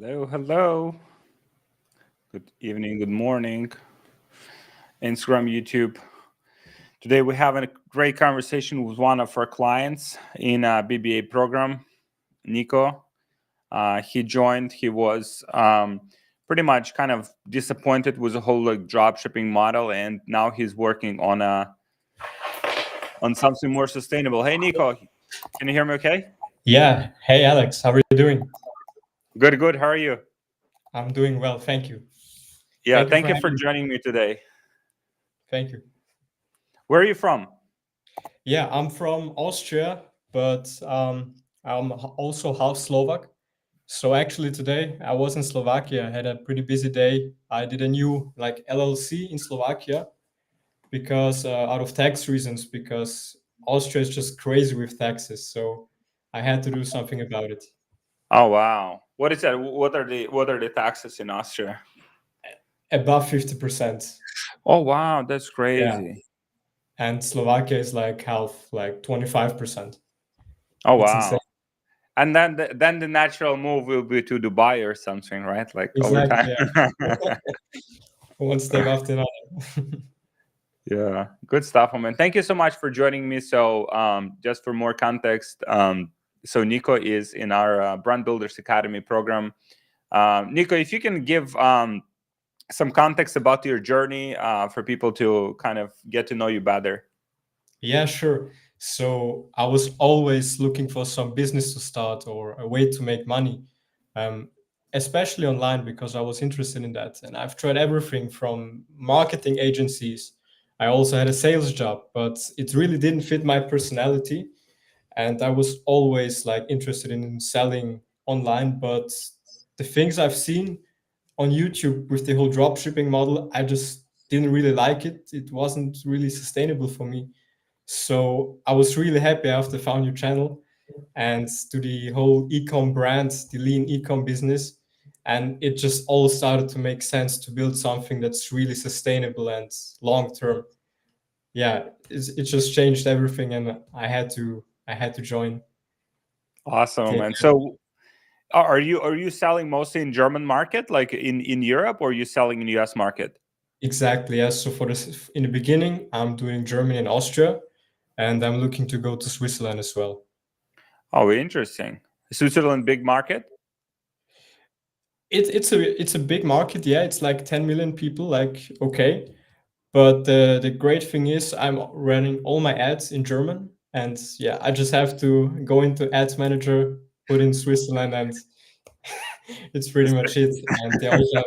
Hello, hello. Good evening, good morning. Instagram, YouTube. Today we have a great conversation with one of our clients in a BBA program, Nico. He joined. He was pretty much kind of disappointed with the whole like drop shipping model, and now he's working on something more sustainable. Hey, Nico, can you hear me? Okay. Yeah. Hey, Alex. How are you doing? Good, good. How are you? I'm doing well. Thank you. Yeah, Thank you thank for you having for me. joining me today. Thank you. Where are you from? Yeah, I'm from Austria, but I'm also half Slovak. So actually today I was in Slovakia. I had a pretty busy day. I did a new like LLC in Slovakia because out of tax reasons, because Austria is just crazy with taxes. So I had to do something about it. Oh wow. What is that? What are the taxes in Austria? Above 50%. Oh wow, that's Yeah. crazy. And Slovakia is like half, like 25%. Oh It's insane. wow. And then the natural move will be to Dubai or something, right? Like over time. Exactly, yeah. One step after another. Yeah, good stuff, man. Thank you so much for joining me. So, just for more context, so Nico is in our Brand Builders Academy program. Nico, if you can give some context about your journey for people to kind of get to know you better. Yeah, sure. So I was always looking for some business to start or a way to make money, um, especially online because I was interested in that. And I've tried everything from marketing agencies. I also had a sales job, but it really didn't fit my personality. And I was always like interested in selling online, but the things I've seen on YouTube with the whole drop shipping model, I just didn't really like it. It wasn't really sustainable for me. So I was really happy after I found your channel and to the whole ecom brand, the lean ecom business. And it just all started to make sense to build something that's really sustainable and long term. Yeah, it just changed everything, and I had to join. Awesome. Okay. And so, are you selling mostly in German market, like in Europe, or are you selling in US market? Exactly. Yes. So for this, in the beginning, I'm doing Germany and Austria, and I'm looking to go to Switzerland as well. Oh, interesting. Switzerland, big market. It's a big market. Yeah, it's like 10 million people. Like okay, but the great thing is I'm running all my ads in German, and yeah, I just have to go into Ads Manager, put in Switzerland, and it's pretty much it. And they also have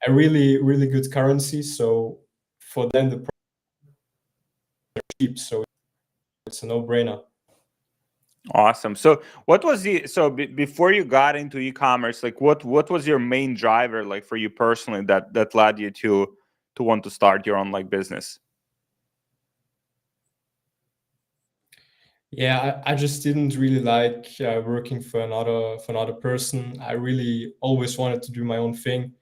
a really really good currency, so for them the price is cheap, so it's a no-brainer. Awesome. So, what was before you got into e-commerce, like what was your main driver, like for you personally, that led you to want to start your own like business? Yeah, I just didn't really like working for another person. I really always wanted to do my own thing.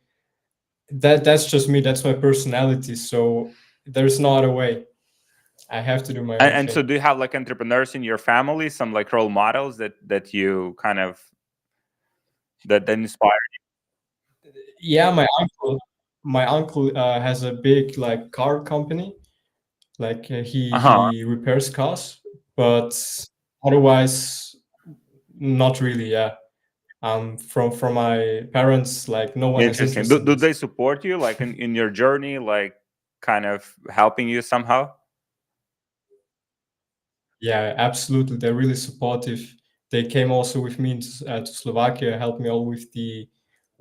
That's just me. That's my personality. So there's no other way. I have to do my own And thing. so, do you have like entrepreneurs in your family, some like role models that you kind of that inspire? Yeah, my uncle has a big like car company. Like he Uh-huh. he repairs cars, but otherwise not really. Yeah. From my parents, like no one has Interesting. interest Do, in do this. they support you like in your journey, like kind of helping you somehow? Yeah, absolutely. They're really supportive. They came also with me to Slovakia, helped me all with the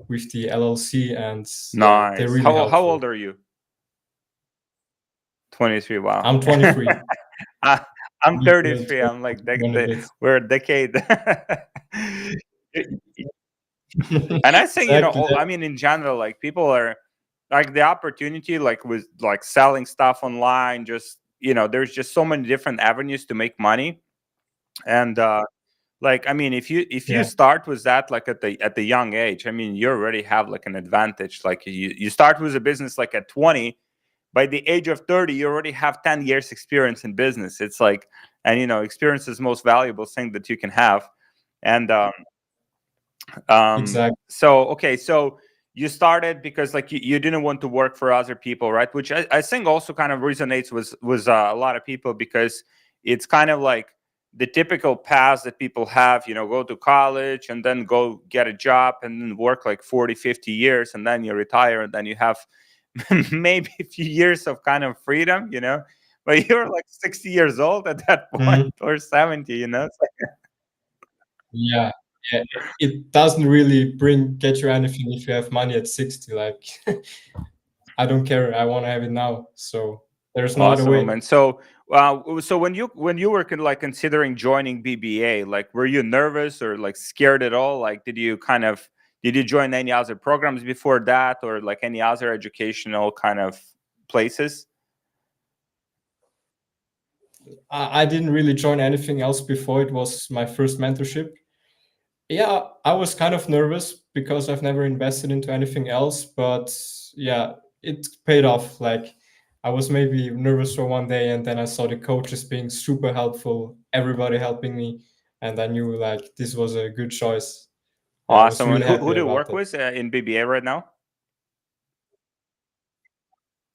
LLC, and they're Nice. really How helpful. old are you? 23. Wow. I'm 23. Uh, I'm You will 33. turn I'm like 21 in a bit. we're a decade. And I think, Exactly. I mean, in general, like people are like the opportunity, like with like selling stuff online, just, there's just so many different avenues to make money. And, like, I mean, if you Yeah. start with that, like at the young age, I mean, you already have like an advantage. Like you start with a business like at 20, by the age of 30 you already have 10 years experience in business. It's like, and experience is the most valuable thing that you can have. And Exactly. So okay, so you started because like you didn't want to work for other people, right? Which I think also kind of resonates with a lot of people, because it's kind of like the typical path that people have, go to college and then go get a job and then work like 40, 50 years, and then you retire, and then you have maybe a few years of kind of freedom, but you're like 60 years old at that point, Mhm. or 70, It's Yeah, yeah. It doesn't really get you anything if you have money at 60. Like, I don't care. I want to have it now. So there's no other awesome, way. man. So, so when you were like considering joining BBA, like, were you nervous or like scared at all? Like, did you join any other programs before that, or like any other educational kind of places? I didn't really join anything else before. It was my first mentorship. Yeah, I was kind of nervous because I've never invested into anything else, but yeah, it paid off. Like, I was maybe nervous for one day, and then I saw the coaches being super helpful, everybody helping me, and I knew like this was a good choice. Yeah, I was Awesome. And really who happy do you about work that. with in BBA right now?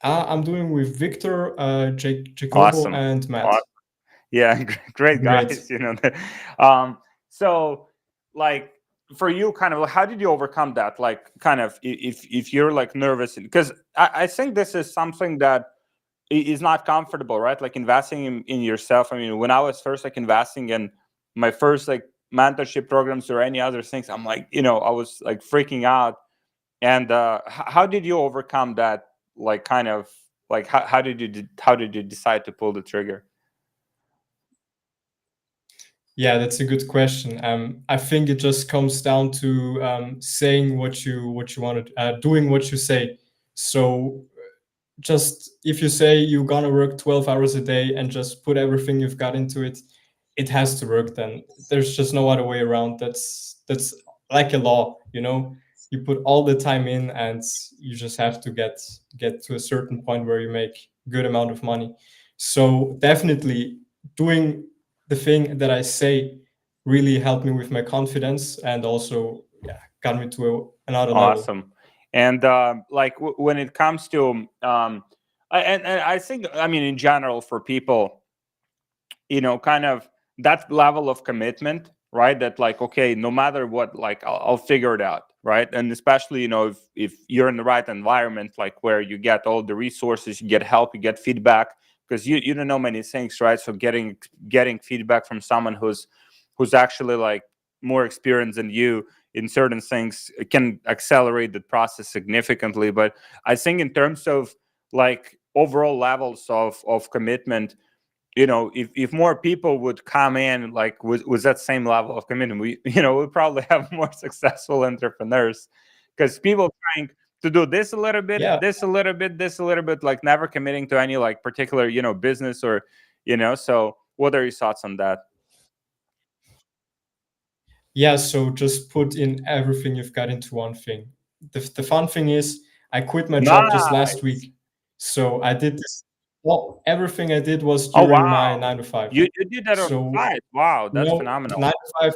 I'm doing with Victor, Jacobo, Awesome. and Matt. Awesome. Yeah, great Great. guys. So like for you, kind of, how did you overcome that? Like, kind of, if you're like nervous, because I think this is something that is not comfortable, right? Like investing in yourself. I mean, when I was first like investing in my first like mentorship programs or any other things, I'm like, I was like freaking out. And how did you overcome that? Like, kind of, like, how did you decide to pull the trigger? Yeah, that's a good question. I think it just comes down to saying what you want to, doing what you say. So just if you say you're gonna work 12 hours a day and just put everything you've got into it, it has to work. Then there's just no other way around. That's like a law, you know. You put all the time in, and you just have to get to a certain point where you make good amount of money. So definitely doing the thing that I say really helped me with my confidence, and also, yeah, got me to another level. Awesome. And like when it comes to and I think, I mean, in general, for people, kind of that level of commitment, right? That, like, okay, no matter what, like, I'll figure it out, right? And especially, if you're in the right environment, like where you get all the resources, you get help, you get feedback, because you don't know many things, right? So getting feedback from someone who's actually like more experienced than you in certain things can accelerate the process significantly. But I think in terms of like overall levels of commitment, if more people would come in like with that same level of commitment, we we probably have more successful entrepreneurs, because people trying to do this a little bit, Yeah. this a little bit, this a little bit, like never committing to any like particular business, or so what are your thoughts on that? Yeah, so just put in everything you've got into one thing. The fun thing is, I quit my job just last Nice. week. So I did this. Well, everything I did was Oh, during my wow. 9 to 5. You did that on So, site. Wow, you that's know, phenomenal. 9 to 5,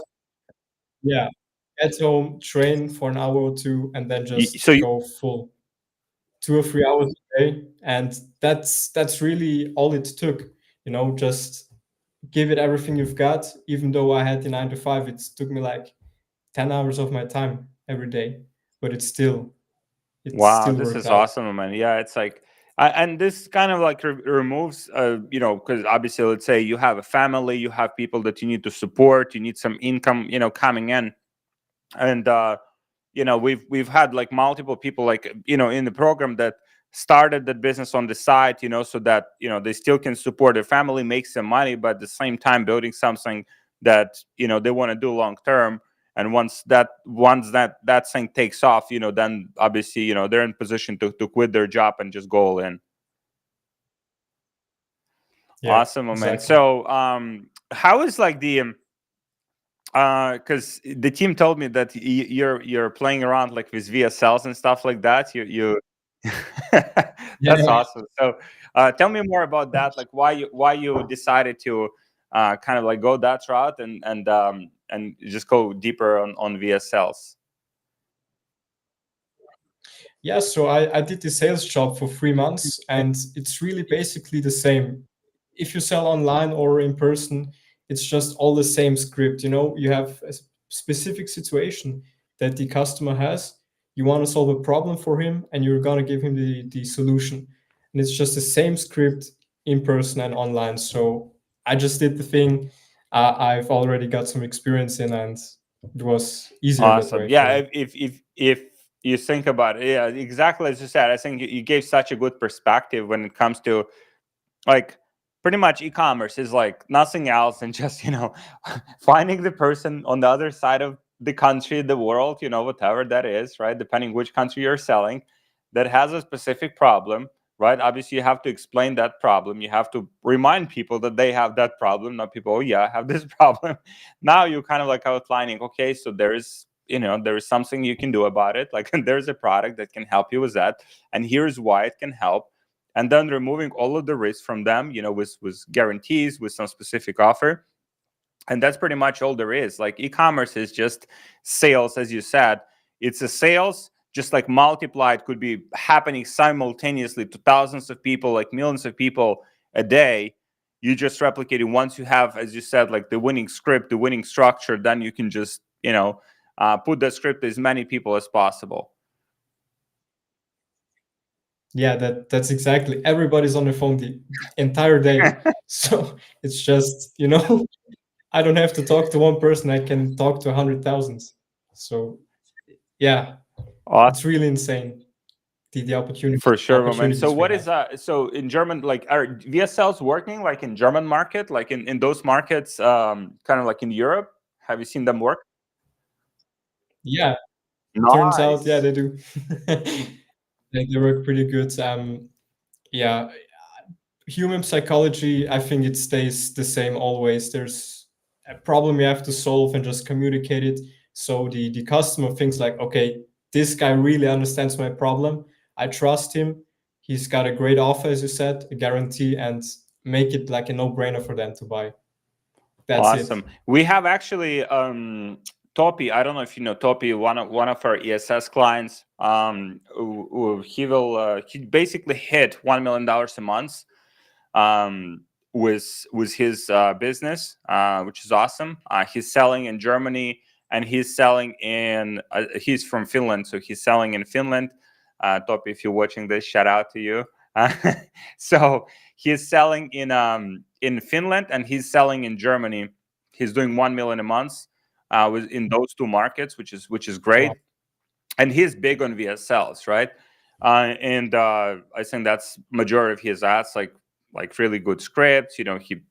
yeah, get home, train for an hour or two, and then just So you go full 2 or 3 hours a day. And that's really all it took. Just give it everything you've got. Even though I had the 9 to 5, it took me like 10 hours of my time every day, but it Wow, still this worked is out. awesome, man. Yeah, it's like, and this kind of like removes, because obviously, let's say you have a family, you have people that you need to support, you need some income, coming in, and we've had like multiple people, like, in the program, that started that business on the side, so that they still can support their family, make some money, but at the same time building something that they want to do long term. And once that thing takes off, then obviously, they're in position to quit their job and just go all in. Yeah, Awesome, man. exactly. So how is like the because the team told me that you're playing around like with VSLs and stuff like that. You that's Yeah. awesome. So tell me more about that. Like, why you decided to kind of like go that route, and just go deeper on VSLs. Yeah, so I did the sales job for 3 months, and it's really basically the same. If you sell online or in person, it's just all the same script. You have a specific situation that the customer has. You want to solve a problem for him, and you're going to give him the solution. And it's just the same script in person and online. So I just did the thing I've already got some experience in, and it was easier that Awesome. way for Yeah, me. if you think about it, yeah, exactly as you said, I think you gave such a good perspective when it comes to like pretty much e-commerce is like nothing else than just finding the person on the other side of the country, the world, whatever that is, right? Depending which country you're selling, that has a specific problem, right? Obviously you have to explain that problem. You have to remind people that they have that problem, not people, oh yeah, I have this problem. Now you're kind of like outlining, okay, so there is something you can do about it, like there's a product that can help you with that, and here's why it can help. And then removing all of the risk from them, with guarantees, with some specific offer. And that's pretty much all there is. Like e-commerce is just sales, as you said. It's a sales, just like multiplied, could be happening simultaneously to thousands of people, like millions of people a day. You just replicate it. Once you have, as you said, like the winning script, the winning structure, then you can just, put that script to as many people as possible. Yeah, that's exactly. Everybody's on the phone the entire day. So it's just, I don't have to talk to one person. I can talk to 100,000. So yeah, it's really insane. The For sure, Roman. So opportunities we what have. is so in German, like are VSLs working like in German market, like in those markets, kind of like in Europe? Have you seen them work? Yeah, turns out, yeah, Nice. they do. They work pretty good. Yeah, human psychology, I think it stays the same always. There's a problem you have to solve and just communicate it. So the customer thinks like, okay, this guy really understands my problem. I trust him. He's got a great offer, as you said, a guarantee, and make it like a no-brainer for them to buy. That's it. Awesome. We have actually Topi. I don't know if you know Topi, one of our ESS clients. He basically hit $1 million a month with his business, which is awesome. He's selling in Germany, and he's selling in. He's from Finland, so he's selling in Finland. Topi, if you're watching this, shout out to you. So he's selling in Finland, and he's selling in Germany. He's doing 1 million a month in those two markets, which is great. Wow. And he's big on VSLs, right? And I think that's majority of his ads, like really good scripts.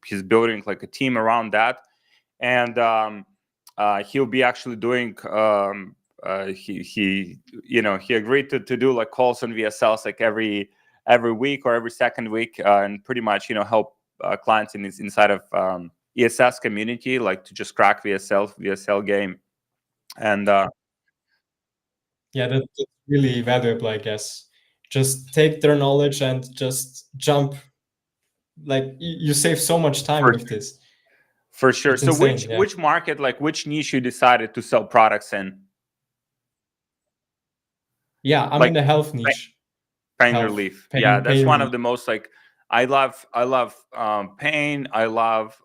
He's building like a team around that, and he'll be actually doing. He agreed to do like calls on VSLs like every week or every second week, and pretty much help clients inside of ESS community, like to just crack VSL game. And Yeah, that's really valuable, I guess. Just take their knowledge and just jump. Like you save so much time for with this. for sure. It's So insane. Yeah. which market, like which niche you decided to sell products in? Yeah, I'm in Like the health niche. pain Health, relief. Yeah, that's pain one relief. of the most like I love pain. I love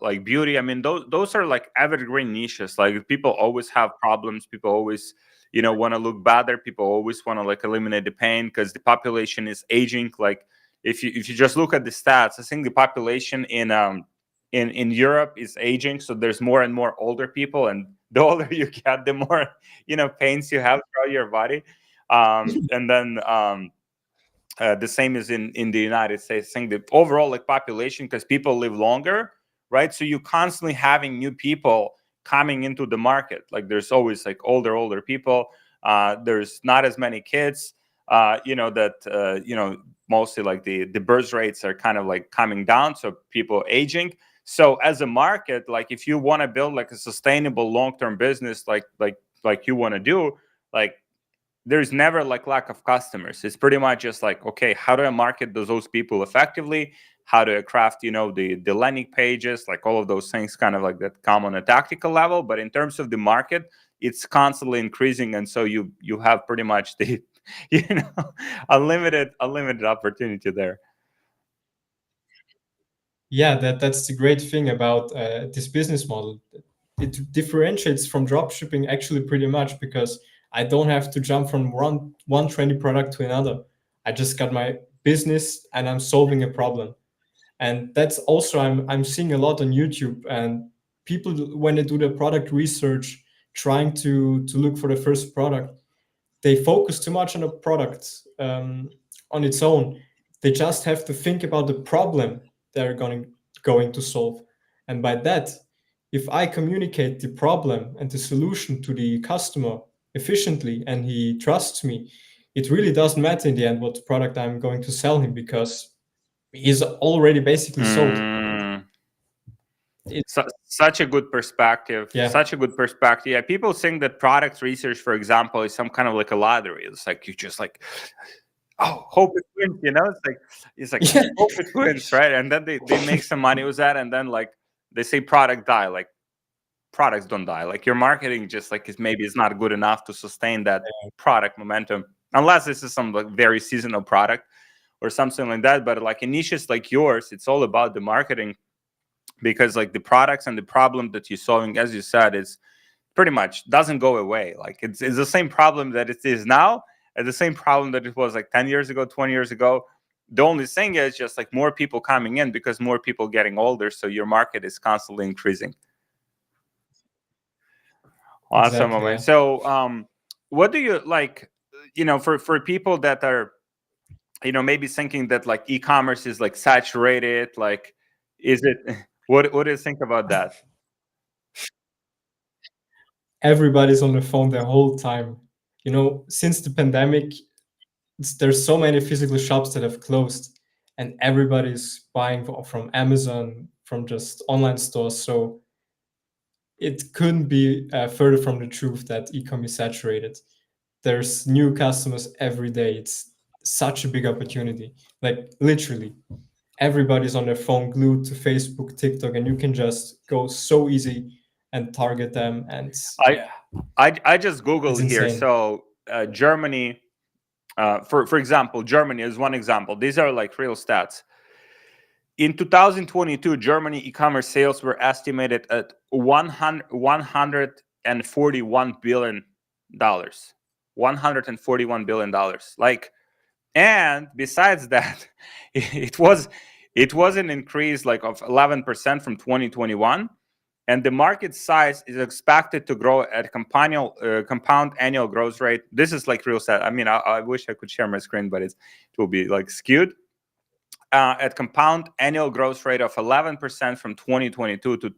like beauty. I mean, those are like evergreen niches. Like people always have problems. People always want to look better. People always want to like eliminate the pain because the population is aging. Like if you just look at the stats, I think the population in Europe is aging. So there's more and more older people, and the older you get, the more pains you have throughout your body. And then the same is in the United States. I think the overall like population, because people live longer, right? So you're constantly having new people coming into the market. Like there's always like older people. There's not as many kids. Mostly like the birth rates are kind of like coming down. So people aging. So as a market, like if you want to build like a sustainable long-term business, like you want to do, like there's never like lack of customers. It's pretty much just like, okay, how do I market those people effectively? How do I craft, the landing pages, like all of those things, kind of like that come on a tactical level. But in terms of the market, it's constantly increasing, and so you have pretty much the unlimited opportunity there. Yeah, that's the great thing about this business model. It differentiates from dropshipping actually pretty much, because I don't have to jump from one trendy product to another. I just got my business and I'm solving a problem. And that's also I'm seeing a lot on YouTube, and people, when they do their product research, trying to look for the first product, they focus too much on the product on its own. They just have to think about the problem they're going to solve. And by that, if I communicate the problem and the solution to the customer efficiently and he trusts me, it really doesn't matter in the end what product I'm going to sell him, because he's already basically sold. Such a good perspective. Yeah. Such a good perspective. Yeah, people think that product research, for example, is some kind of like a lottery. It's like you just like, oh, hope it wins. It's like hope it wins, right? And then they make some money with that, and then like they say product die. Like products don't die. Like your marketing just like is not good enough to sustain that product momentum, unless this is some like very seasonal product or something like that. But like in niches like yours, it's all about the marketing, because like the products and the problem that you're solving, as you said, is pretty much doesn't go away. Like it's the same problem that it is now, and the same problem that it was like 10 years ago, 20 years ago. The only thing is just like more people coming in because more people getting older, so your market is constantly increasing. Awesome, Exactly, man. yeah. So what do you like, for people that are, maybe thinking that like e-commerce is like saturated, like is it what do you think about that? Everybody's on the phone the whole time. Since the pandemic, there's so many physical shops that have closed, and everybody's buying from Amazon, from just online stores. So it couldn't be further from the truth that ecom is saturated. There's new customers every day. It's such a big opportunity. Like literally, everybody's on their phone, glued to Facebook, TikTok, and you can just go so easy and target them. And I just Googled here. insane. So Germany, for example, Germany is one example. These are like real stats. In 2022, Germany e-commerce sales were estimated at $141 billion. $141 billion. Like, and besides that, it was an increase like of 11% from 2021. And the market size is expected to grow at compound annual growth rate. This is like real stat. I mean, I wish I could share my screen, but it will be like skewed. At compound annual growth rate of 11% from 2022 to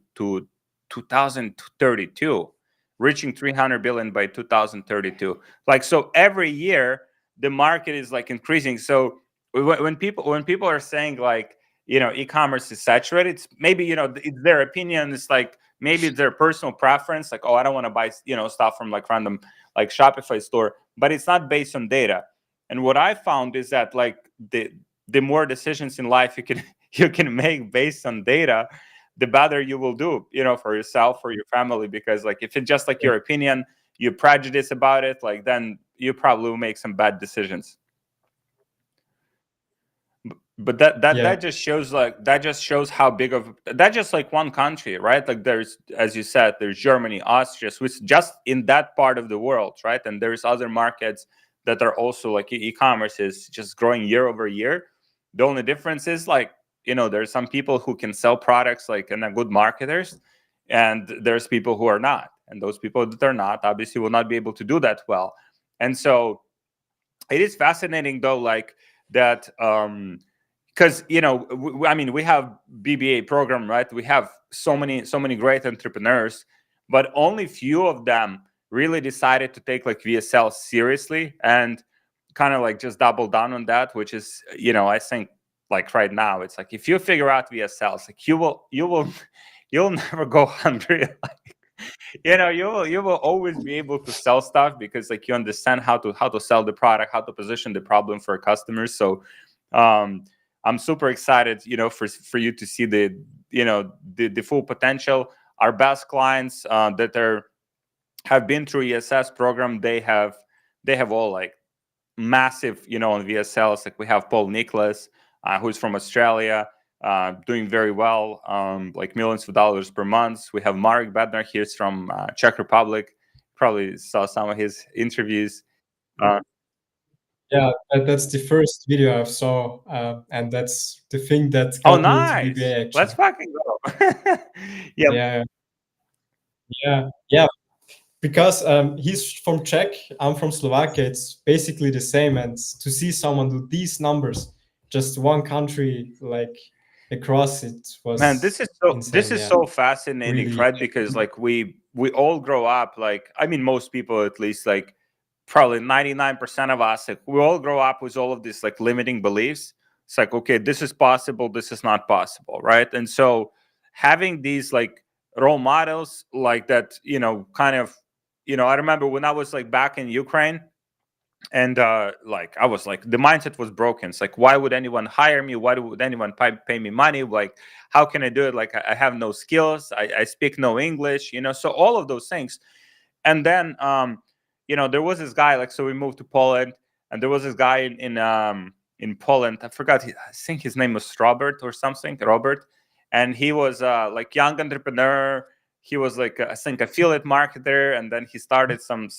2032, reaching 300 billion by 2032. Like, so every year the market is like increasing. So when people are saying like, e-commerce is saturated, it's maybe, it's their opinion. It's like maybe it's their personal preference. Like, oh, I don't want to buy, stuff from like random like Shopify store, but it's not based on data. And what I found is that like the more decisions in life you can make based on data, the better you will do, for yourself, for your family. Because like if it's just like your opinion, you're prejudiced about it, like then you probably will make some bad decisions. But that just shows how big of that, just like one country, right? Like there's, as you said, there's Germany, Austria, Swiss, just in that part of the world, right? And there's other markets that are also like e-commerce is just growing year over year. The only difference is like, there's some people who can sell products like and are good marketers, and there's people who are not. And those people that are not obviously will not be able to do that well. And so it is fascinating though, like that, because I mean, we have BBA program, right? We have so many great entrepreneurs, but only few of them really decided to take like VSL seriously and kind of like just double down on that, which is, I think like right now it's like if you figure out VSLs, like you'll never go hungry. you will always be able to sell stuff because like you understand how to sell the product, how to position the problem for customers. So um I'm super excited, for you to see the full potential. Our best clients that have been through ESS program, they have all like massive, on VSLs. Like we have Paul Nicholas, who's from Australia, doing very well, like millions of dollars per month. We have Marek Bednar, he's from Czech Republic. Probably saw some of his interviews. Uh, Yeah, that's the first video I saw, and that's the thing that oh, got me into nice! BBA Let's actually. fucking go. Yeah, Yeah, yeah. Because he's from Czech, I'm from Slovakia. It's basically the same, and to see someone do these numbers, just one country like across, it man, was this insane. is Yeah, so fascinating, really. right? Because like we all grow up, like, I mean, most people at least, like probably 99% of us, like we all grow up with all of these like limiting beliefs. It's like, okay, this is possible, this is not possible, right? And so having these like role models like that, kind of, I remember when I was like back in Ukraine, and like I was like, the mindset was broken. It's like, why would anyone hire me? Why would anyone pay me money? Like, how can I do it? Like, I have no skills, I speak no English, so all of those things. And then there was this guy, like, so we moved to Poland, and there was this guy in Poland. I forgot, I think his name was Robert or something, Robert. And he was like young entrepreneur. He was like, I think, affiliate marketer, and then he started some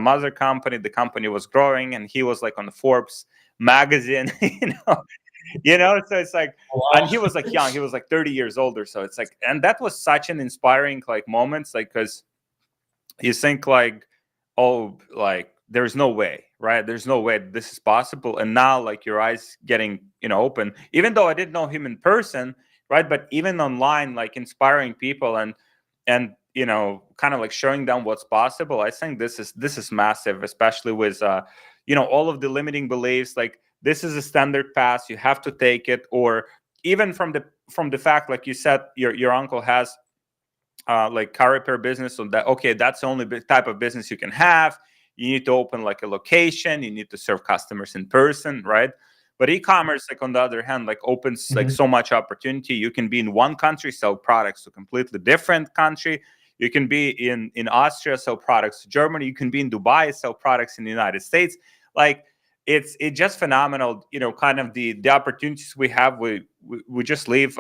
other company. The company was growing, and he was like on the Forbes magazine. So it's like, and he was like young, he was like 30 years older. So it's like, and that was such an inspiring like moments, like, because you think like, oh, like there's no way, right? There's no way this is possible. And now like your eyes getting, open, even though I didn't know him in person, right? But even online, like inspiring people and kind of like showing them what's possible. I think this is massive, especially with all of the limiting beliefs. Like, this is a standard path, you have to take it. Or even from the fact, like you said, your uncle has like car repair business, so that, okay, that's the only type of business you can have. You need to open like a location, you need to serve customers in person, right? But e-commerce, like on the other hand, like opens like Mhm. so much opportunity. You can be in one country, sell products to a completely different country. You can be in Austria, sell products to Germany. You can be in Dubai, sell products in the United States. Like, it's just phenomenal, kind of the opportunities we have. We just live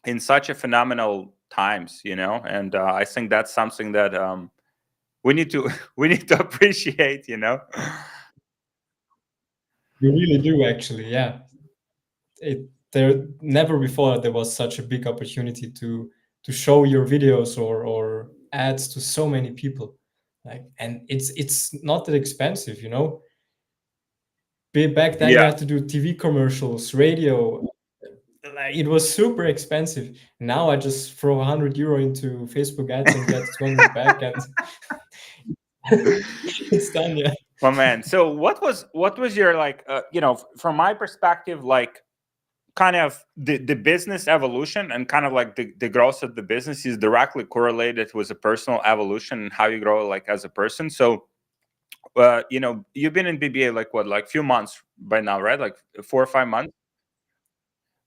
in such a phenomenal times, and I think that's something that we need to we need to appreciate. You really do, actually. Yeah, there never before there was such a big opportunity to show your videos or ads to so many people. Like, and it's not that expensive, Back then you Yeah. had to do TV commercials, radio. Like, it was super expensive. Now I just throw 100 euro into Facebook ads and get 200 back, and it's done. Yeah. Well, man, so what was your, like, from my perspective, like, kind of the business evolution, and kind of like the growth of the business is directly correlated with a personal evolution and how you grow like as a person. So you've been in BBA like what, like few months by now, right? Like 4 or 5 months.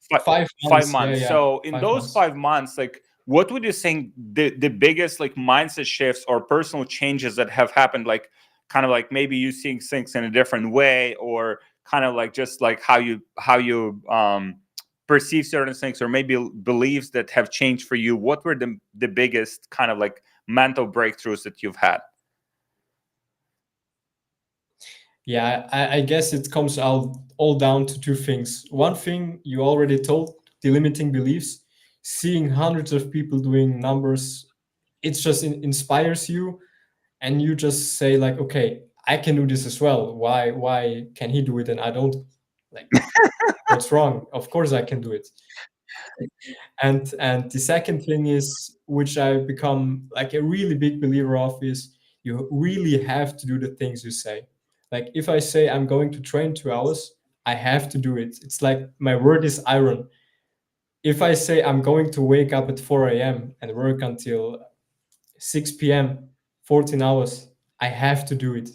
5 5 months. Yeah, months. yeah. So in Five those months. 5 months, like, what would you think the biggest like mindset shifts or personal changes that have happened? Like, kind of like maybe you seeing things in a different way, or kind of like just like how you perceive certain things, or maybe beliefs that have changed for you. What were the biggest kind of like mental breakthroughs that you've had? Yeah, I guess it comes out all down to two things. One thing you already told, the limiting beliefs. Seeing hundreds of people doing numbers, it just inspires you, and you just say like, okay, I can do this as well. Why can he do it and I don't? Like, what's wrong? Of course I can do it. And the second thing is, which I become like a really big believer of, is you really have to do the things you say. Like, if I say I'm going to train 2 hours, I have to do it. It's like my word is iron. If I say I'm going to wake up at 4 a.m. and work until 6 p.m., 14 hours. I have to do it.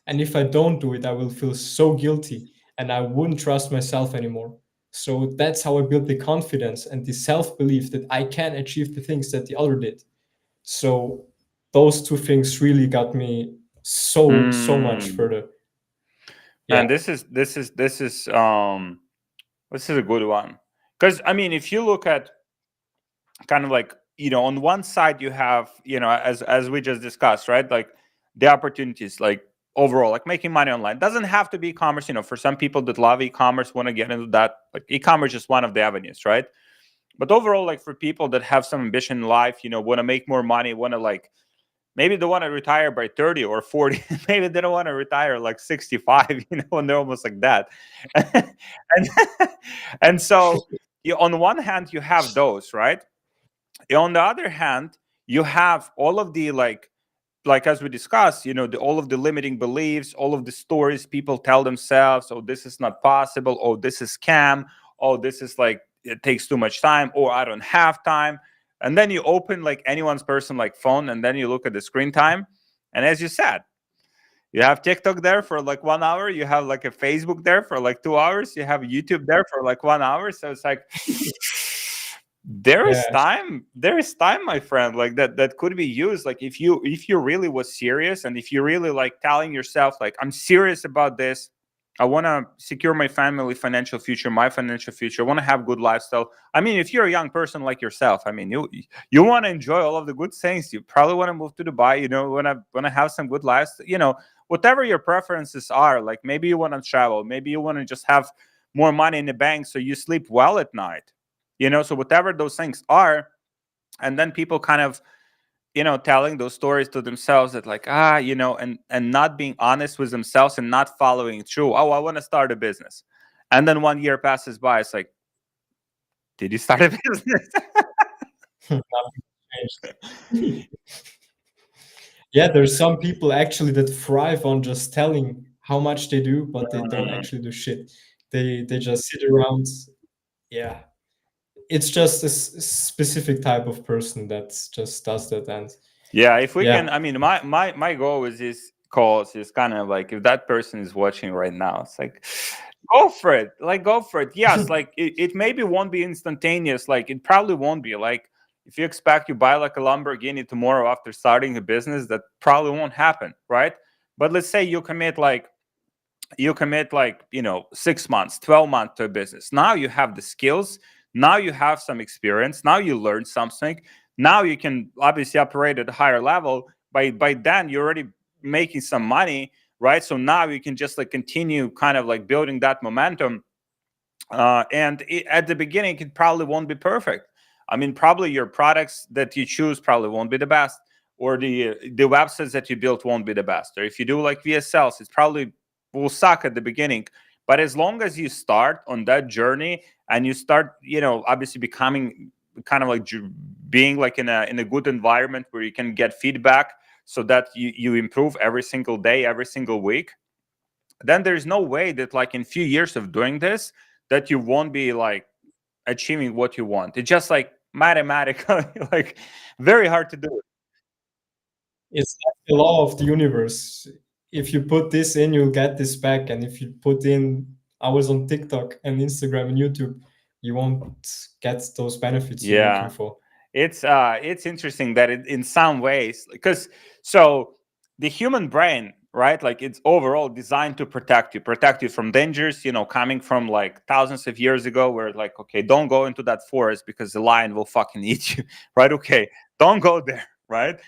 And if I don't do it, I will feel so guilty and I wouldn't trust myself anymore. So that's how I built the confidence and the self belief that I can achieve the things that the other did. So those two things really got me so much Mm. further. Yeah. And this is a good one. Because I mean, if you look at kind of like, on one side you have, as we just discussed, right? Like the opportunities, like overall, like making money online doesn't have to be e-commerce. For some people that love e-commerce, want to get into that, like e-commerce is one of the avenues, right? But overall, like for people that have some ambition in life, want to make more money, want to like, maybe they want to retire by 30 or 40. Maybe they don't want to retire like 65, when they're almost like that. and and so on one hand you have those, right? On the other hand, you have all of the like as we discussed, all of the limiting beliefs, all of the stories people tell themselves. Oh, this is not possible. Oh, this is scam. Oh, this is like, it takes too much time, or I don't have time. And then you open like anyone's person like phone, and then you look at the screen time, and as you said, you have TikTok there for like 1 hour, you have like a Facebook there for like 2 hours, you have YouTube there for like 1 hour. So it's like, Yes. there is time, my friend, like that could be used. Like if you really was serious, and if you really like telling yourself like, I'm serious about this, I want to secure my family financial future, my financial future, I want to have good lifestyle. I mean, if you're a young person like yourself, I mean, you want to enjoy all of the good things, you probably want to move to Dubai, want to have some good lives, whatever your preferences are. Like maybe you want to travel, maybe you want to just have more money in the bank so you sleep well at night. So whatever those things are, and then people kind of, telling those stories to themselves that like, and not being honest with themselves and not following through. Oh, I want to start a business. And then 1 year passes by. It's like, did you start a business? Yeah, there's some people actually that thrive on just telling how much they do, but they don't actually do shit. They just sit around. Yeah, it's just a specific type of person that just does that, and Yeah, if we can, yeah. I mean, my goal with this calls is kind of like, if that person is watching right now, it's like, go for it. Like, go for it. Yes, like it maybe won't be instantaneous. Like it probably won't be. Like if you expect you buy like a Lamborghini tomorrow after starting a business, that probably won't happen, right? But let's say you commit 6 months, 12 months to a business. Now you have the skills, now you have some experience, now you learn something, now you can obviously operate at a higher level. By then you're already making some money, right? So now you can just like continue kind of like building that momentum. At the beginning it probably won't be perfect. I mean, probably your products that you choose probably won't be the best, or the websites that you built won't be the best, or if you do like VSLs, it's probably will suck at the beginning. But as long as you start on that journey, and you start, obviously becoming kind of like being like in a good environment where you can get feedback, so that you improve every single day, every single week, then there's no way that like in few years of doing this, that you won't be like achieving what you want. It's just like mathematically like very hard to do. It's like the law of the universe. If you put this in, you'll get this back. And if you put in hours on TikTok and Instagram and YouTube, you won't get those benefits you're looking Yeah, for. it's interesting that in some ways, because so the human brain, right, like it's overall designed to protect you from dangers, coming from like thousands of years ago, where like, okay, don't go into that forest because the lion will fucking eat you. Right? Okay, don't go there. Right?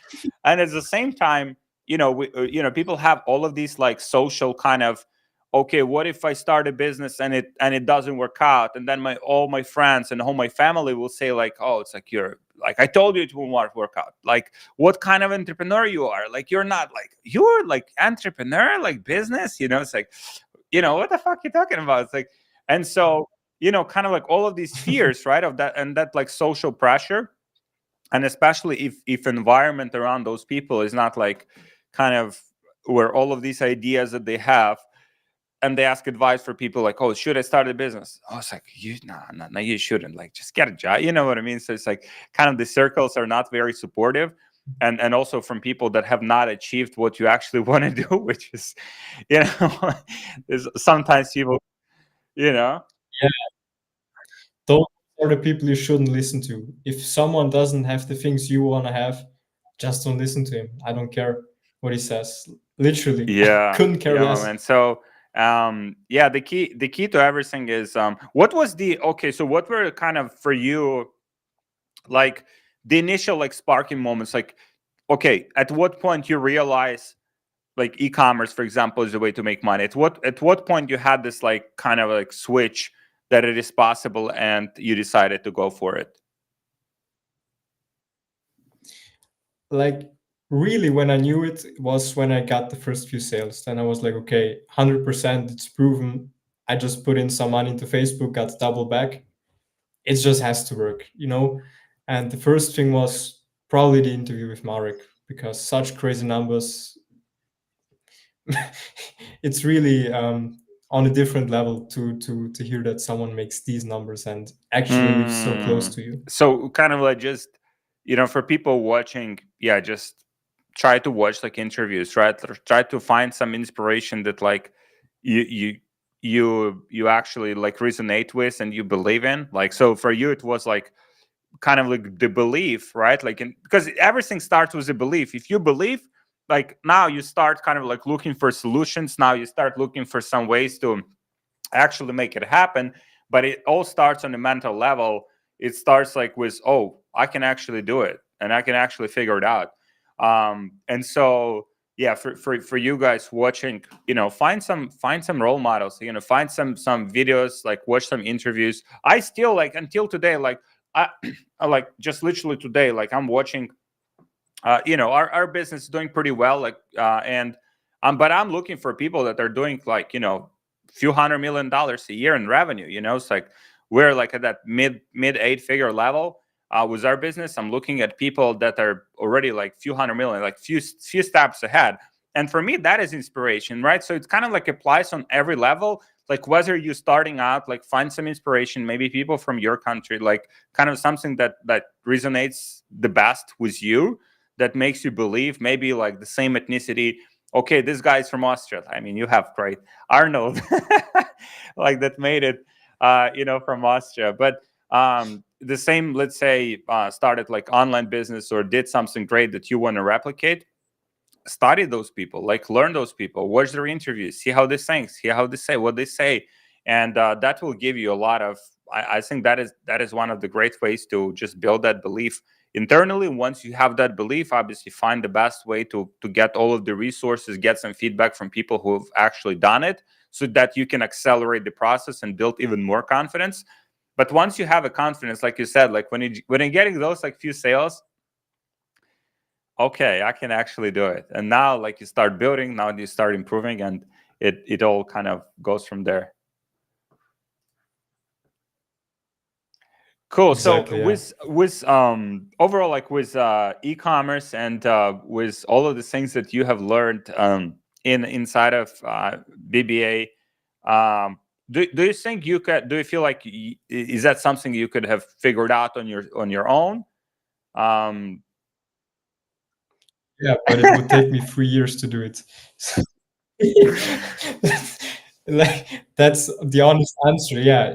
And at the same time, people have all of these like social kind of, okay, what if I start a business and it doesn't work out, and then all my friends and all my family will say like, oh, it's like, you're like, I told you it won't work out. Like, what kind of entrepreneur you are? Like, you're like entrepreneur, like business, it's like, what the fuck you talking about? It's like, and so, kind of like all of these fears, right, of that, and that like social pressure. And especially if environment around those people is not like kind of where all of these ideas that they have, and they ask advice for people like, oh, should I start a business? Oh, it's like, no, you shouldn't. Like, just get a job. You know what I mean? So it's like kind of the circles are not very supportive. and also from people that have not achieved what you actually want to do, which is, you know, is sometimes people, you know. Yeah, those are the people you shouldn't listen to. If someone doesn't have the things you want to have, just don't listen to him. I don't care what he says. Literally, I Yeah, couldn't care yeah, my less. man. So, yeah, the key to everything is, what was the okay? So, what were kind of for you, like the initial like sparking moments? Like, okay, at what point you realize like e-commerce, for example, is the way to make money? At what point you had this like kind of like switch that it is possible, and you decided to go for it? Like, really, when I knew it was when I got the first few sales. Then I was like, okay, 100%, it's proven. I just put in some money into Facebook, got double back. It just has to work, you know? And the first thing was probably the interview with Marek, because such crazy numbers, it's really on a different level to hear that someone makes these numbers and actually lives so close to you. So kind of like just, for people watching, yeah, just try to watch like interviews, try to find some inspiration that like you actually like resonate with and you believe in. Like, so for you it was like kind of like the belief, right? Like, because everything starts with a belief. If you believe, like, now you start kind of like looking for solutions. Now you start looking for some ways to actually make it happen. But it all starts on the mental level. It starts like with, oh, I can actually do it, and I can actually figure it out. And so, yeah, for you guys watching, find some role models, find some videos, like watch some interviews. I still, like, until today, like, I like, just literally today, like, I'm watching, our business is doing pretty well, like, and but I'm looking for people that are doing, like, few $100 million a year in revenue. It's like we're like at that mid 8-figure level with our business. I'm looking at people that are already like few hundred million, like few steps ahead. And for me, that is inspiration, right? So it's kind of like applies on every level. Like, whether you're starting out, like, find some inspiration, maybe people from your country, like kind of something that resonates the best with you, that makes you believe, maybe like the same ethnicity. Okay, this guy's from Austria. I mean, you have great Arnold, like, that made it, from Austria. But the same, let's say, started like online business or did something great that you want to replicate. Study those people, like, learn those people, watch their interviews, see how they think, see how they say what they say, and that will give you a lot of. I think that is one of the great ways to just build that belief internally. Once you have that belief, obviously find the best way to get all of the resources, get some feedback from people who have actually done it, so that you can accelerate the process and build even more confidence. But once you have a confidence, like you said, like, when you're getting those like few sales, okay, I can actually do it. And now, like, you start building, now you start improving, and it all kind of goes from there. Cool. So Exactly, yeah. with overall, like, with e-commerce and with all of the things that you have learned inside of BBA, do you think you could, do you feel like is that something you could have figured out on your own? Um, Yeah, but it would take me 3 years to do it. Like, that's the honest answer. Yeah,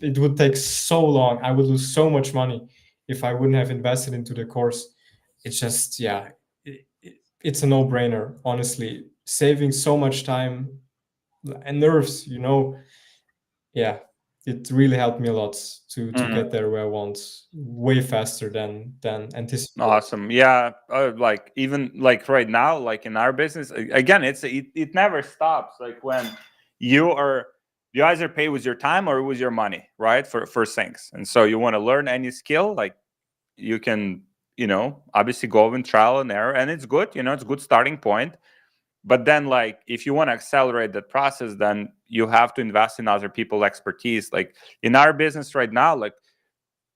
it would take so long. I would lose so much money if I wouldn't have invested into the course. It's just, yeah, it's a no-brainer, honestly. Saving so much time and nerves, yeah, it really helped me a lot to mhm. get there where I want, way faster than anticipated. Awesome. Yeah. Like, even like right now, like in our business, again, it never stops. Like, when you either pay with your time or with your money, right? For things. And so you want to learn any skill, like, you can, obviously go and trial and error, and it's good, it's a good starting point. But then, like, if you want to accelerate that process, then you have to invest in other people's expertise. Like, in our business right now, like,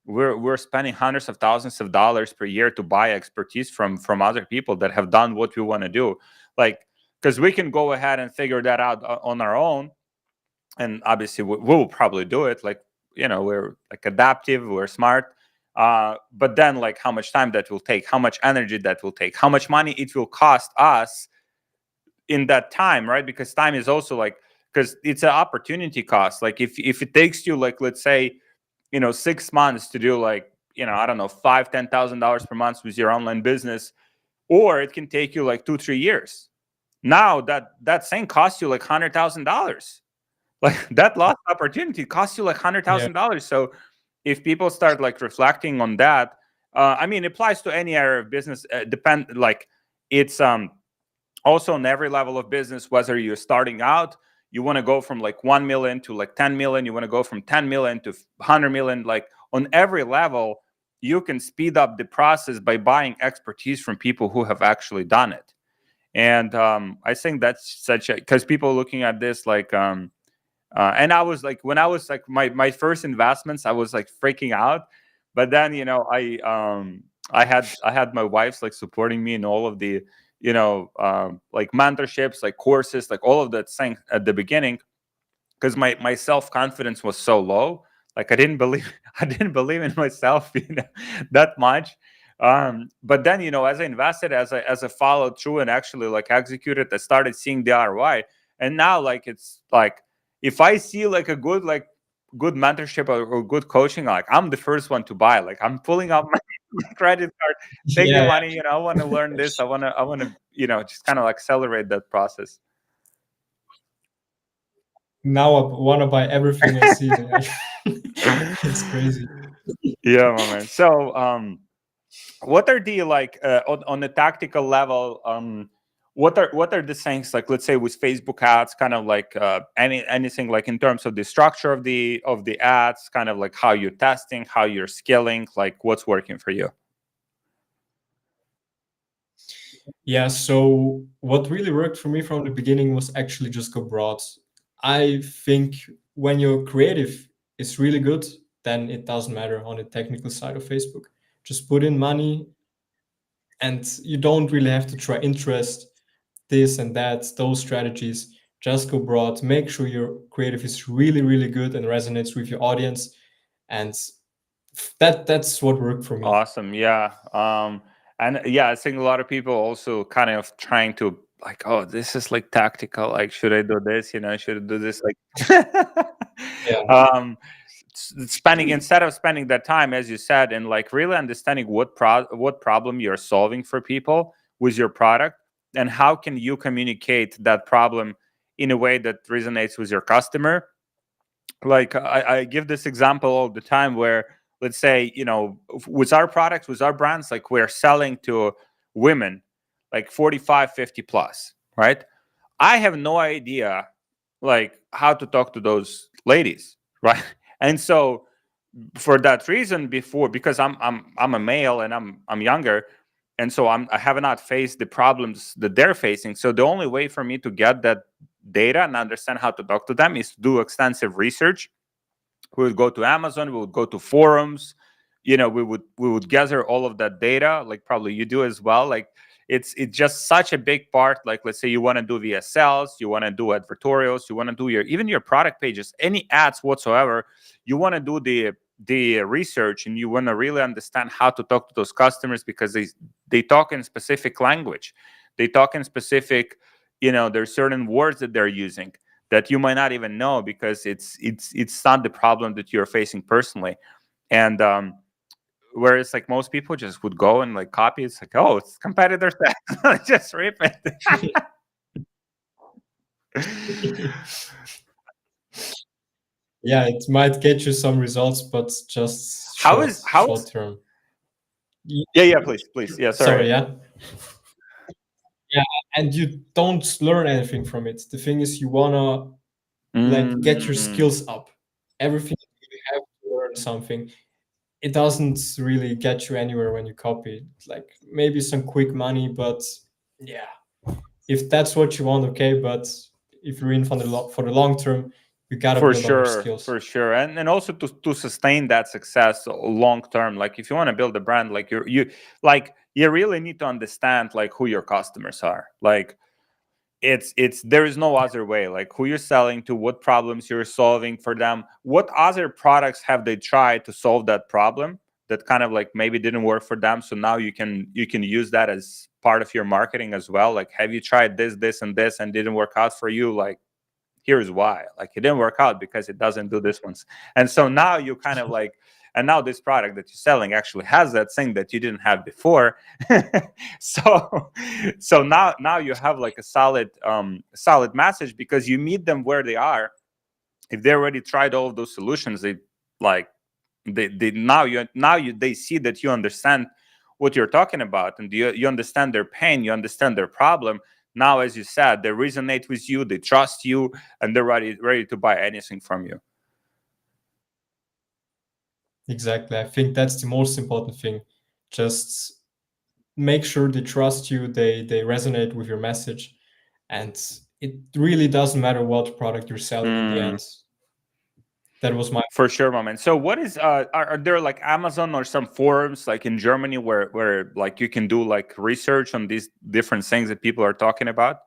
we're spending hundreds of thousands of dollars per year to buy expertise from other people that have done what we want to do. Like, because we can go ahead and figure that out on our own, and obviously we will probably do it. Like, we're like adaptive, we're smart. But then like how much time that will take, how much energy that will take, how much money it will cost us in that time, right? Because time is also like, because it's an opportunity cost. Like if it takes you like, let's say, 6 months to do like, I don't know, $5,000-$10,000 per month with your online business, or it can take you like 2-3 years. Now that thing costs you like $100,000. Like that lost opportunity costs you like Yeah. $100,000. So if people start like reflecting on that, I mean, it applies to any area of business. Depend like it's also on every level of business, whether you're starting out, you want to go from like 1 million to like 10 million, you want to go from 10 million to 100 million, like on every level, you can speed up the process by buying expertise from people who have actually done it. And I think that's such a, because people looking at this like and I was like, when I was like my first investments, I was like freaking out. But then I had my wife's like supporting me in all of the like mentorships, like courses, like all of that thing at the beginning, because my self-confidence was so low. Like I didn't believe I didn't believe in myself that much. But then as I invested, as I followed through and actually like executed, I started seeing the ROI. And now like it's like, if I see like a good mentorship or good coaching, like I'm the first one to buy. Like I'm pulling out my credit card, take the Yeah. money, I want to learn this, I want to just kind of accelerate that process. Now I want to buy everything I see. It's crazy. Yeah, my man. So what are the like on the tactical level, what are the things, like let's say with Facebook ads, kind of like anything like in terms of the structure of the ads, kind of like how you're testing, how you're scaling, like what's working for you? Yeah, so what really worked for me from the beginning was actually just go broad. I think when your creative is really good, then it doesn't matter on the technical side of Facebook. Just put in money, and you don't really have to try interest, this and that, those strategies. Just go broad. Make sure your creative is really, really good and resonates with your audience. And that's what worked for me. Awesome. Yeah. And yeah, I think a lot of people also kind of trying to like, oh, this is like tactical. Like, should I do this? Should I do this? Like, Yeah. um, spending, instead of spending that time, as you said, and like really understanding what problem you're solving for people with your product, and how can you communicate that problem in a way that resonates with your customer. Like I give this example all the time where, let's say, with our products, with our brands, like we're selling to women like 45, 50 plus, right? I have no idea like how to talk to those ladies, right? And so for that reason, before, because I'm a male and I'm younger, and so I have not faced the problems that they're facing. So the only way for me to get that data and understand how to talk to them is to do extensive research. We would go to Amazon, we would go to forums, we would gather all of that data, like probably you do as well. Like it's just such a big part. Like let's say you want to do VSLs, you want to do advertorials, you want to do even your product pages, any ads whatsoever. You want to do the research, and you want to really understand how to talk to those customers, because they talk in specific language, they talk in specific, there's certain words that they're using that you might not even know, because it's not the problem that you're facing personally. And whereas like most people just would go and like copy, it's like, oh, it's competitors that just rip it. Yeah, it might get you some results, but just how short is how short is term. Yeah, please, yeah, Sorry, sorry. yeah. Yeah, and you don't learn anything from it. The thing is, you wanna like get your Mm, skills up. Everything you have to learn something. It doesn't really get you anywhere when you copy. Like maybe some quick money, but yeah, if that's what you want, okay. But if you're in for the long term, you gotta for build on your sure, skills. for sure. And also to sustain that success long term, like if you want to build a brand, like you really need to understand like who your customers are. Like it's there is no other way. Like who you're selling to, what problems you're solving for them, what other products have they tried to solve that problem that kind of like maybe didn't work for them, so now you can use that as part of your marketing as well? Like, have you tried this and this and didn't work out for you? Like, here's why. Like, it didn't work out because it doesn't do this ones. And so now you kind of like, and now this product that you're selling actually has that thing that you didn't have before. so now you have like a solid message, because you meet them where they are. If they already tried all of those solutions, they like they they see that you understand what you're talking about, and you understand their pain, you understand their problem. Now, as you said, they resonate with you, they trust you, and they're ready to buy anything from you. Exactly. I think that's the most important thing. Just make sure they trust you, they resonate with your message, and it really doesn't matter what product you're selling in the end. That was my For sure, moment. So what is are there like Amazon or some forums like in Germany where like you can do like research on these different things that people are talking about?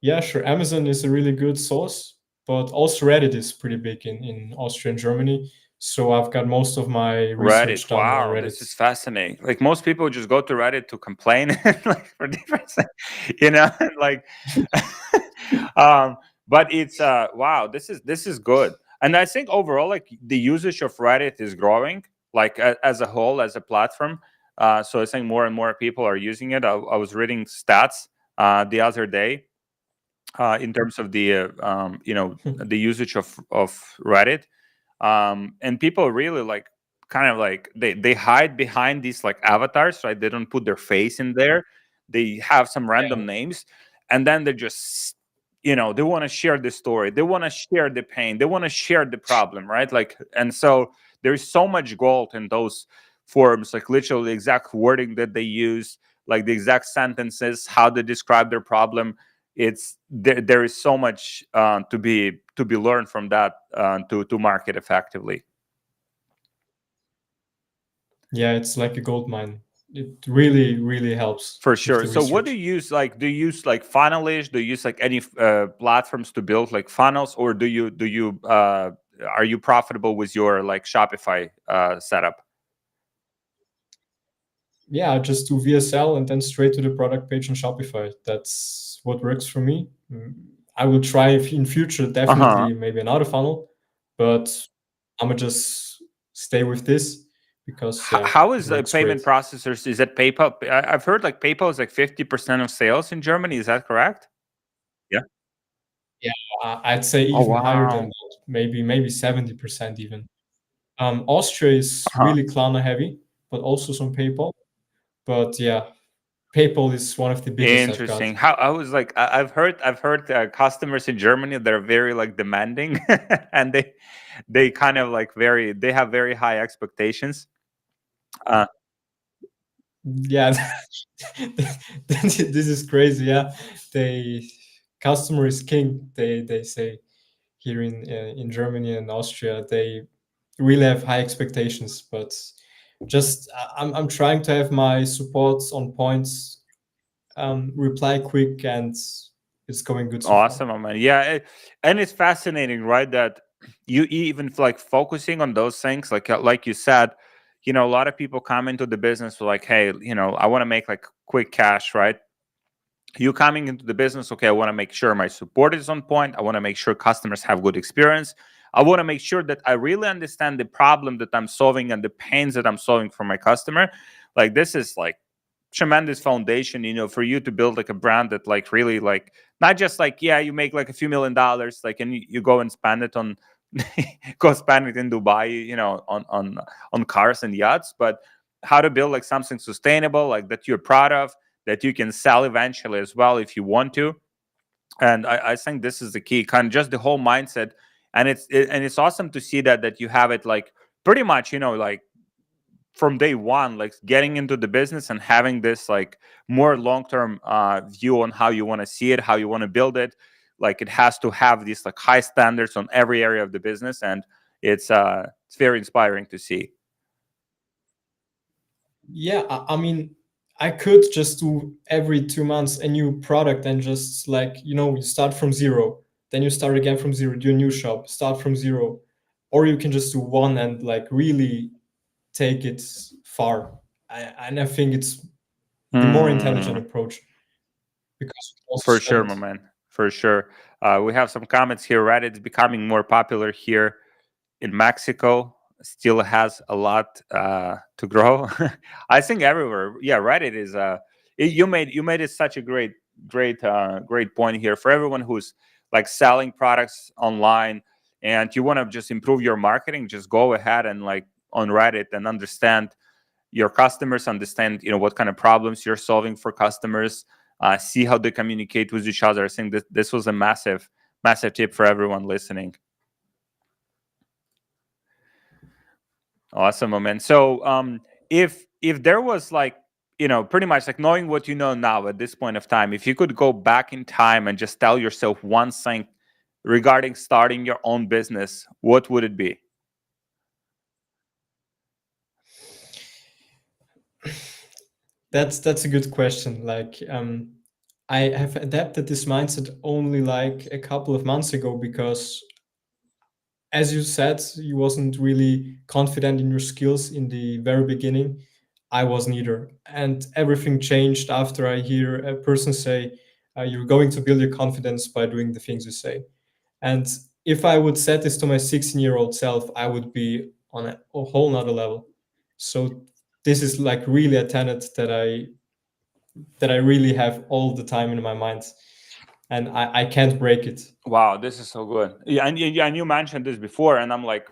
Yeah, sure. Amazon is a really good source, but also Reddit is pretty big in Austria and Germany. So I've got most of my research Reddit. done on Wow, Reddit. this is fascinating. Like, most people just go to Reddit to complain, like for different things, you know, like um but it's wow, this is good. And I think overall, like, the usage of Reddit is growing, like as a whole, as a platform. So I think more and more people are using it. I was reading stats the other day in terms of the the usage of Reddit, and people really like kind of like they hide behind these like avatars, right? They don't put their face in there. They have some Yeah. random names, and then they just, they want to share the story, they want to share the pain, they want to share the problem, right? Like, and so there's so much gold in those forums, like literally the exact wording that they use, like the exact sentences, how they describe their problem. It's there is so much to be learned from that, to market effectively. Yeah, it's like a gold mine. It really, really helps For with sure. the So what do research. you use? Like, do you use like Funnelish? Do you use like any platforms to build like funnels, or do you are you profitable with your like Shopify setup? Yeah, I just do VSL and then straight to the product page on Shopify. That's what works for me. I will try in future Uh-huh. definitely maybe another funnel, but I'm gonna just stay with this because yeah, How it is the works great. payment processors? Is it PayPal? I've heard like PayPal is like 50% of sales in Germany. Is that correct? Yeah. Yeah, I'd say Oh, even higher than wow. that. Maybe 70% even. Austria is Uh-huh. really Klarna heavy, but also some PayPal. But yeah, PayPal is one of the biggest I've got. Interesting. How I was like, I've heard customers in Germany, they're very like demanding, and they kind of like they have very high expectations. Uh, Yeah, this is crazy. Yeah, they customer is king. They say here in Germany and Austria, they really have high expectations. But just I'm trying to have my supports on points, reply quick, and it's going good so far. awesome, man. Yeah, and it's fascinating, right? That you even like focusing on those things, like you said, a lot of people come into the business like, hey, I want to make like quick cash, right? You coming into the business, okay, I want to make sure my support is on point, I want to make sure customers have good experience, I want to make sure that I really understand the problem that I'm solving and the pains that I'm solving for my customer. Like, this is like tremendous foundation, for you to build like a brand that like really like, not just like, yeah, you make like a few $1 million, like, and you go and spend it on go spend it in Dubai, on cars and yachts, but how to build like something sustainable, like that you're proud of, that you can sell eventually as well if you want to. And I think this is the key, kind of just the whole mindset. And it's awesome to see that you have it like pretty much, like from day one, like getting into the business and having this like more long-term view on how you want to see it, how you want to build it. Like, it has to have these like high standards on every area of the business, and it's very inspiring to see. Yeah, I mean, I could just do every 2 months a new product and just like, you start from zero, then you start again from zero, do a new shop, start from zero. or you can just do one and like really take it far. And I think it's the more intelligent approach because you also For sure, spend. my man. For sure. We have some comments here. Reddit's becoming more popular here in Mexico. Still has a lot to grow. I think everywhere. Yeah, Reddit is. You made it such a great point here for everyone who's like selling products online, and you want to just improve your marketing. Just go ahead and like on Reddit and understand your customers, understand what kind of problems you're solving for customers, see how they communicate with each other. I think that this was a massive tip for everyone listening. Awesome, man. So if there was like pretty much like knowing what you know now at this point of time, if you could go back in time and just tell yourself one thing regarding starting your own business, what would it be? That's a good question. Like, I have adapted this mindset only like a couple of months ago because, as you said, you wasn't really confident in your skills in the very beginning. I wasn't either, and everything changed after I hear a person say, "You're going to build your confidence by doing the things you say." And if I would set this to my 16-year-old self, I would be on a whole nother level. So this is like really a tenet that I really have all the time in my mind, and I can't break it. Wow, this is so good. Yeah, and you mentioned this before, and I'm like,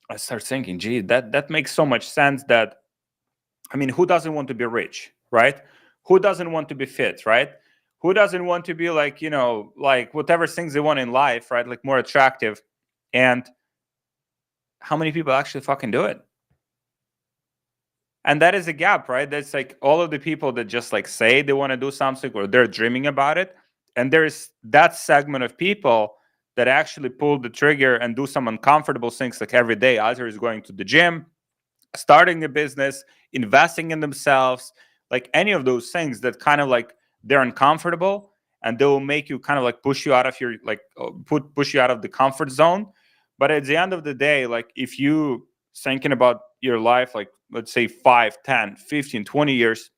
I start thinking, gee, that makes so much sense. That I mean, who doesn't want to be rich, right? Who doesn't want to be fit, right? Who doesn't want to be like, like whatever things they want in life, right? Like more attractive. And how many people actually fucking do it? And that is a gap, right? That's like all of the people that just like say they want to do something or they're dreaming about it. And there's that segment of people that actually pull the trigger and do some uncomfortable things like every day. Either is going to the gym, starting a business, investing in themselves, like any of those things that kind of like they're uncomfortable and they will make you kind of like push you out of your like push you out of the comfort zone. But at the end of the day, like if you thinking about your life, like let's say 5, 10, 15, 20 years,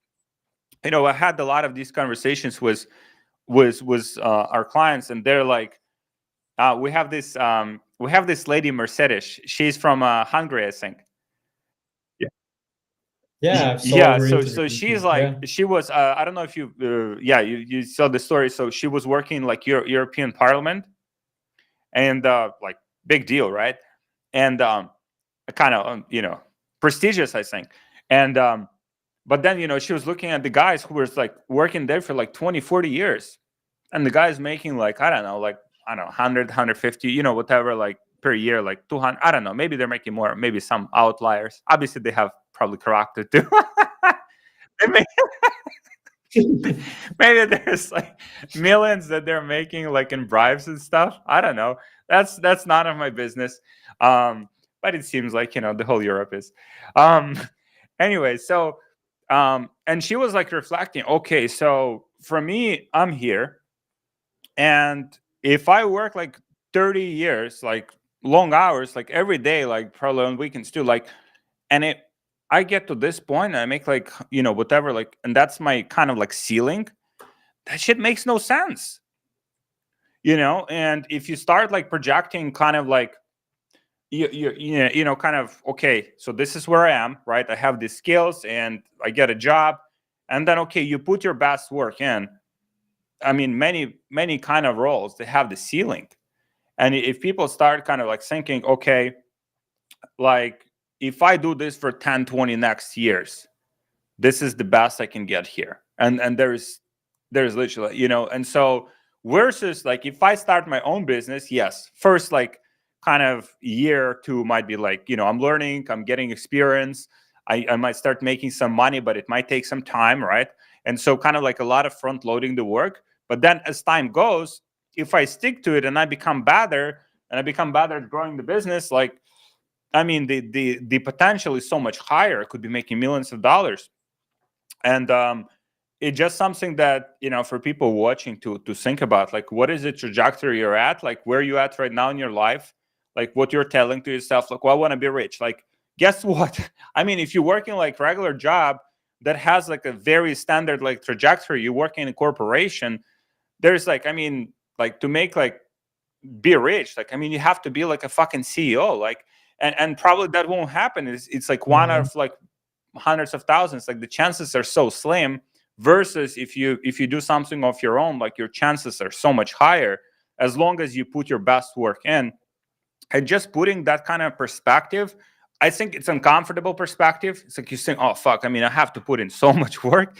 I had a lot of these conversations with our clients, and they're like, we have this lady Mercedes. She's from Hungary, I think. Yeah, I saw Yeah, her so interview she's too. like Yeah. she was I don't know if you yeah, you saw the story. So she was working like European Parliament, and like big deal, right? And kind of prestigious, I think. And but then she was looking at the guys who was like working there for like 20, 40 years, and the guys making like I don't know 100, 150, whatever, like per year, like 200. I don't know, maybe they're making more, maybe some outliers. Obviously they have probably character too. They make, maybe there's like millions that they're making like in bribes and stuff. I don't know. That's none of my business. But it seems like the whole Europe is. Um, anyway, so and she was like reflecting. Okay, so for me, I'm here, and if I work like 30 years, like long hours, like every day, like probably on weekends too, like, and I get to this point and I make like whatever, like, and that's my kind of like ceiling. That shit makes no sense. And if you start like projecting kind of like kind of, okay, so this is where I am, right? I have these skills and I get a job, and then okay, you put your best work in. I mean, many kind of roles, they have the ceiling. And if people start kind of like thinking, okay, like if I do this for 10, 20 next years, this is the best I can get here. And there's literally, and so versus like if I start my own business, yes, first like kind of year or two might be like, I'm learning, I'm getting experience. I might start making some money, but it might take some time, right? And so kind of like a lot of front loading the work. But then as time goes, if I stick to it and I become better at growing the business, like I mean the potential is so much higher. I could be making millions of dollars. And it's just something that for people watching to think about, like what is the trajectory you're at, like where you at right now in your life, like what you're telling to yourself, like, well, I want to be rich. Like, guess what? I mean, if you're working like regular job that has like a very standard like trajectory, you work in a corporation, there's like, I mean, like to make like be rich, like, I mean, you have to be like a fucking CEO, like, and probably that won't happen. It's like one out of like hundreds of thousands. Like the chances are so slim, versus if you do something of your own, like your chances are so much higher, as long as you put your best work in. And just putting that kind of perspective, I think it's uncomfortable perspective. It's like you think, oh fuck, I mean, I have to put in so much work.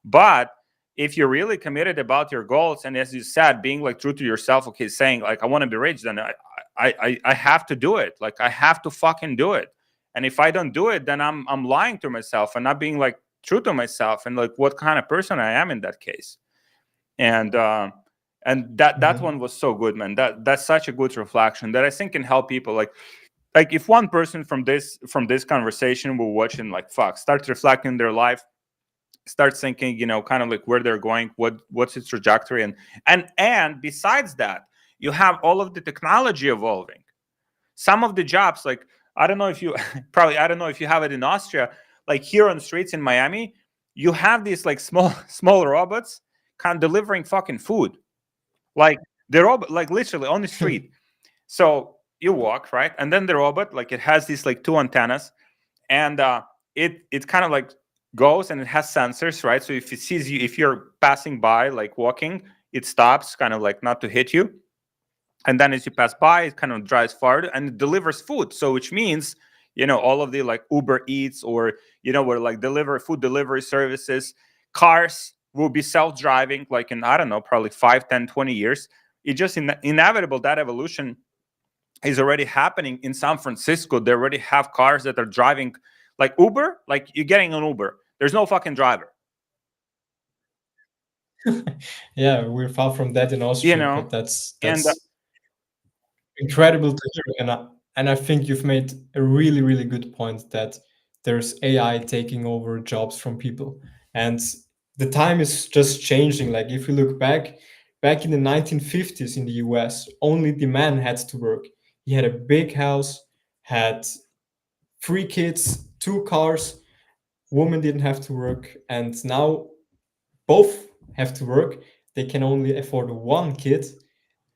But if you're really committed about your goals, and as you said, being like true to yourself, okay, saying like, I want to be rich, then I have to do it. Like I have to fucking do it. And if I don't do it, then I'm lying to myself and not being like true to myself and like what kind of person I am in that case. And that one was so good, man. That's such a good reflection that I think can help people. Like if one person from this conversation will watch and like fuck, start reflecting their life, start thinking, you know, kind of like where they're going, what's its trajectory, and besides that, you have all of the technology evolving. Some of the jobs, like I don't know if you probably, I don't know if you have it in Austria, like here on the streets in Miami, you have these like small robots kind of delivering fucking food. Like the robot, like literally on the street. So you walk, right? And then the robot, like it has these like two antennas, and it kind of like goes, and it has sensors, right? So if it sees you, if you're passing by, like walking, it stops, kind of like not to hit you. And then as you pass by, it kind of drives forward and it delivers food. So which means, you know, all of the like Uber Eats, or, you know, where like food delivery services, cars will be self-driving, like in, I don't know, probably 5, 10, 20 years. It just inevitable. That evolution is already happening in San Francisco. They already have cars that are driving like Uber, like you're getting an Uber. There's no fucking driver. Yeah, we're far from that in You Austria, know, but that's and incredible to hear. And I think you've made a really, really good point that there's AI taking over jobs from people. And the time is just changing. Like if you look back in the 1950s in the US, only the man had to work. He had a big house, had 3 kids, 2 cars, women didn't have to work, and now both have to work. They can only afford 1 kid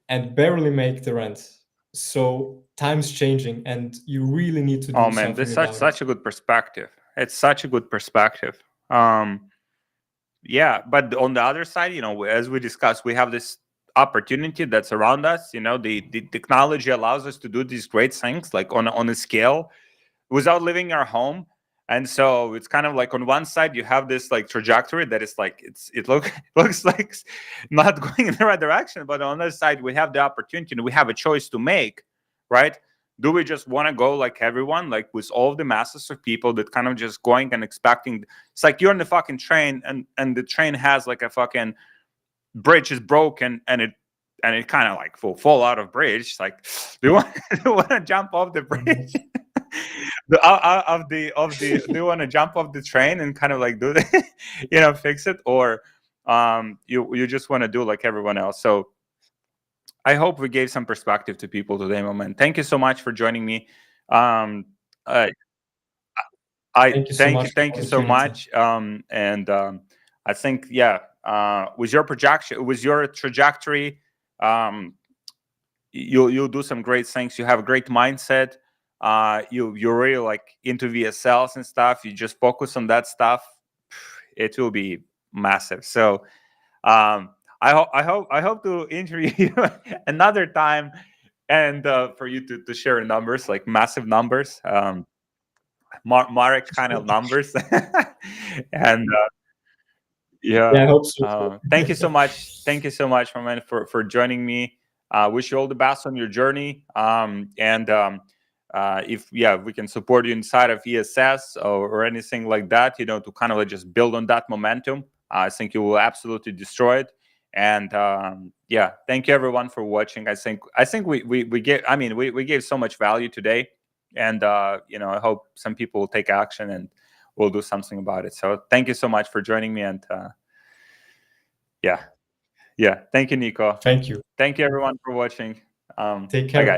and barely make the rent. So time's changing, and you really need to oh do man, this something is about it. such a good perspective. It's such a good perspective. Yeah, but on the other side, you know, as we discussed, we have this opportunity that's around us. You know, the technology allows us to do these great things, like on a scale, without leaving our home. And so it's kind of like on one side you have this like trajectory that is like looks like not going in the right direction, but on the other side we have the opportunity and we have a choice to make, right? Do we just want to go like everyone, like with all the masses of people that kind of just going and expecting? It's like you're on the fucking train, and the train has like a fucking bridge is broken, and it kind of like will fall out of bridge. It's like, do you want to jump off the bridge? Do you want to jump off the train and kind of like do the you know, fix it, or you just want to do like everyone else? So I hope we gave some perspective to people today, moment. Thank you so much for joining me. um uh, I Thank you so much for thank the you so opportunity. much. And I think, yeah, with your projection, with your trajectory, um you'll do some great things. You have a great mindset. You're really like into VSLs and stuff. You just focus on that stuff. It will be massive. So I hope to interview you another time, and for you to share numbers, like massive numbers, Marek kind of numbers. And Yeah, yeah. I hope so too. Thank you so much. Thank you so much, my man, for joining me. Wish you all the best on your journey. And if, yeah, we can support you inside of ESS, or anything like that, you know, to kind of like just build on that momentum, I think you will absolutely destroy it. And yeah, thank you everyone for watching. I think we gave, I mean, we gave so much value today, and you know, I hope some people will take action and we'll do something about it. So thank you so much for joining me. And yeah, thank you, Nico. Thank you. Thank you everyone for watching. Take Bye care. guys.